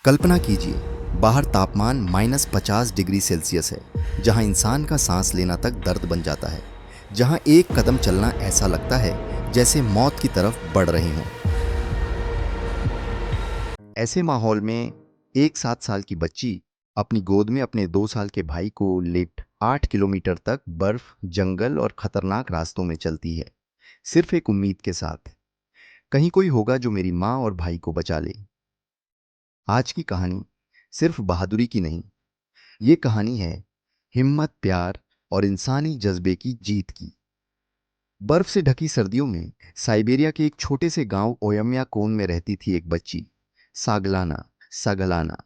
कल्पना कीजिए, बाहर तापमान -50 डिग्री सेल्सियस है, जहां इंसान का सांस लेना तक दर्द बन जाता है, जहां एक कदम चलना ऐसा लगता है जैसे मौत की तरफ बढ़ रहे हों। ऐसे माहौल में एक 7 साल की बच्ची अपनी गोद में अपने 2 साल के भाई को लिफ्ट 8 किलोमीटर तक बर्फ, जंगल और खतरनाक रास्तों में चलती है, सिर्फ एक उम्मीद के साथ, कहीं कोई होगा जो मेरी माँ और भाई को बचा ले। आज की कहानी सिर्फ बहादुरी की नहीं, ये कहानी है हिम्मत, प्यार और इंसानी जज्बे की जीत की। बर्फ से ढकी सर्दियों में साइबेरिया के एक छोटे से गांव ओयम्याकोन में रहती थी एक बच्ची, सागलाना।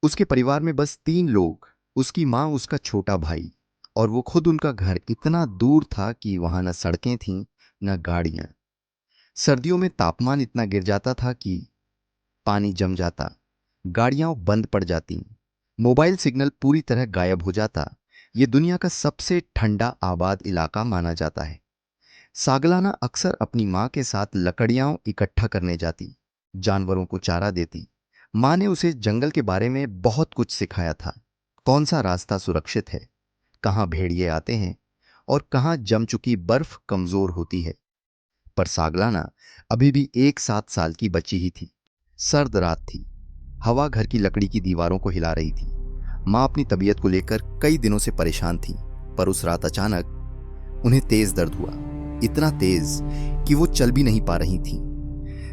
उसके परिवार में बस 3 लोग, उसकी माँ, उसका छोटा भाई, और वो खुद। उनका घर इतना दूर था कि वहां न सड़कें थीं न गाड़ियां। सर्दियों में तापमान इतना गिर जाता था कि पानी जम जाता, गाड़ियां बंद पड़ जाती, मोबाइल सिग्नल पूरी तरह गायब हो जाता। ये दुनिया का सबसे ठंडा आबाद इलाका माना जाता है। सागलाना अक्सर अपनी माँ के साथ लकड़ियां इकट्ठा करने जाती, जानवरों को चारा देती। माँ ने उसे जंगल के बारे में बहुत कुछ सिखाया था, कौन सा रास्ता सुरक्षित है, कहाँ भेड़िए आते हैं और कहाँ जम चुकी बर्फ कमजोर होती है। पर सागलाना अभी भी एक 7 साल की बच्ची ही थी। सर्द रात थी, हवा घर की लकड़ी की दीवारों को हिला रही थी। माँ अपनी तबीयत को लेकर कई दिनों से परेशान थी, पर उस रात अचानक उन्हें तेज दर्द हुआ, इतना तेज कि वो चल भी नहीं पा रही थी।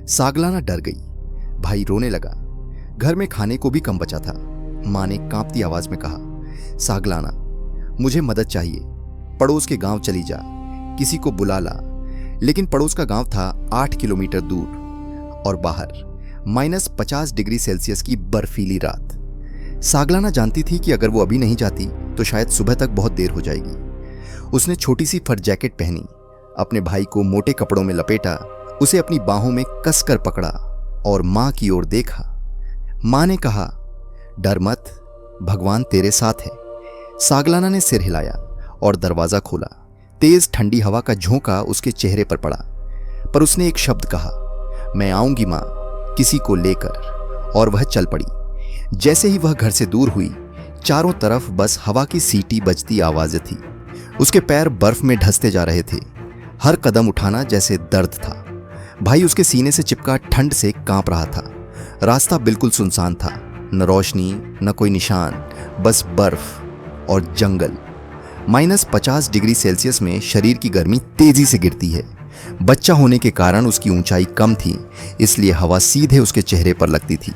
सागलाना डर गई, भाई रोने लगा, घर में खाने को भी कम बचा था। माँ ने कांपती आवाज में कहा, सागलाना, मुझे मदद चाहिए, पड़ोस के गांव चली जा, किसी को बुला ला। लेकिन पड़ोस का गांव था 8 किलोमीटर दूर और बाहर -50 डिग्री सेल्सियस की बर्फीली रात। सागलाना जानती थी कि अगर वो अभी नहीं जाती तो शायद सुबह तक बहुत देर हो जाएगी। उसने छोटी सी फर जैकेट पहनी, अपने भाई को मोटे कपड़ों में लपेटा, उसे अपनी बाहों में कसकर पकड़ा और माँ की ओर देखा। माँ ने कहा, डर मत, भगवान तेरे साथ है। सागलाना ने सिर हिलाया और दरवाजा खोला। तेज ठंडी हवा का झोंका उसके चेहरे पर पड़ा, पर उसने एक शब्द कहा, मैं आऊंगी माँ, किसी को लेकर, और वह चल पड़ी। जैसे ही वह घर से दूर हुई, चारों तरफ बस हवा की सीटी बजती आवाजें थी। उसके पैर बर्फ में धंसते जा रहे थे, हर कदम उठाना जैसे दर्द था। भाई उसके सीने से चिपका ठंड से कांप रहा था। रास्ता बिल्कुल सुनसान था, न रोशनी न कोई निशान, बस बर्फ और जंगल। -50 डिग्री सेल्सियस में शरीर की गर्मी तेजी से गिरती है। बच्चा होने के कारण उसकी ऊंचाई कम थी, इसलिए हवा सीधे उसके चेहरे पर लगती थी।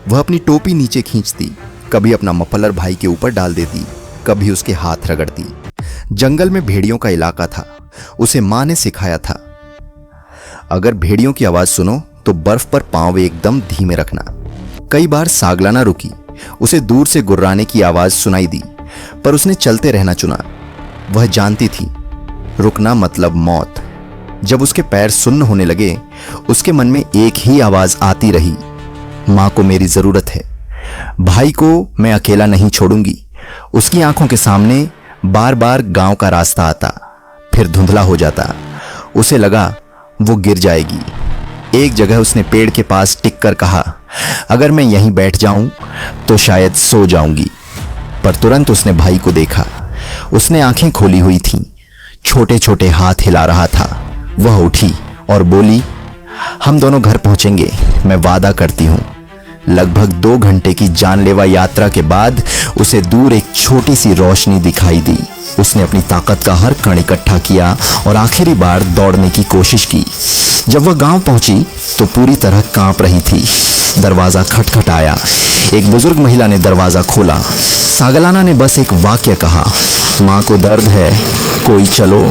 वह अपनी टोपी नीचे खींचती, कभी अपना मफलर भाई के ऊपर डाल देती, कभी उसके हाथ रगड़ती। जंगल में भेड़ियों का इलाका था, उसे माँ ने सिखाया था, अगर भेड़ियों की आवाज सुनो तो बर्फ पर पांव एकदम धीमे रखना। कई बार सागलाना रुकी, उसे दूर से गुर्राने की आवाज सुनाई दी, पर उसने चलते रहना चुना। वह जानती थी, रुकना मतलब मौत। जब उसके पैर सुन्न होने लगे, उसके मन में एक ही आवाज आती रही, माँ को मेरी जरूरत है, भाई को मैं अकेला नहीं छोड़ूंगी। उसकी आंखों के सामने बार बार गांव का रास्ता आता, फिर धुंधला हो जाता। उसे लगा वो गिर जाएगी। एक जगह उसने पेड़ के पास टिककर कहा, अगर मैं यहीं बैठ जाऊं तो शायद सो जाऊंगी। पर तुरंत उसने भाई को देखा, उसने आंखें खोली हुई थीं, छोटे छोटे हाथ हिला रहा था। वह उठी और बोली, हम दोनों घर पहुंचेंगे, मैं वादा करती हूं। लगभग 2 घंटे की जानलेवा यात्रा के बाद उसे दूर एक छोटी सी रोशनी दिखाई दी। उसने अपनी ताकत का हर कण इकट्ठा किया और आखिरी बार दौड़ने की कोशिश की। जब वह गांव पहुंची तो पूरी तरह कांप रही थी। दरवाजा खटखटाया, एक बुजुर्ग महिला ने दरवाजा खोला। सागलाना ने बस एक वाक्य कहा, माँ को दर्द है, कोई चलो,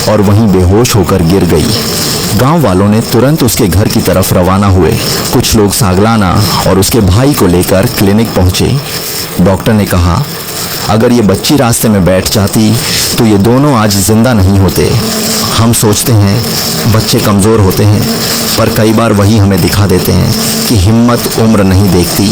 और वहीं बेहोश होकर गिर गई। गांव वालों ने तुरंत उसके घर की तरफ रवाना हुए। कुछ लोग सागलाना और उसके भाई को लेकर क्लिनिक पहुंचे। डॉक्टर ने कहा, अगर ये बच्ची रास्ते में बैठ जाती तो ये दोनों आज जिंदा नहीं होते। हम सोचते हैं बच्चे कमज़ोर होते हैं, पर कई बार वही हमें दिखा देते हैं कि हिम्मत उम्र नहीं देखती,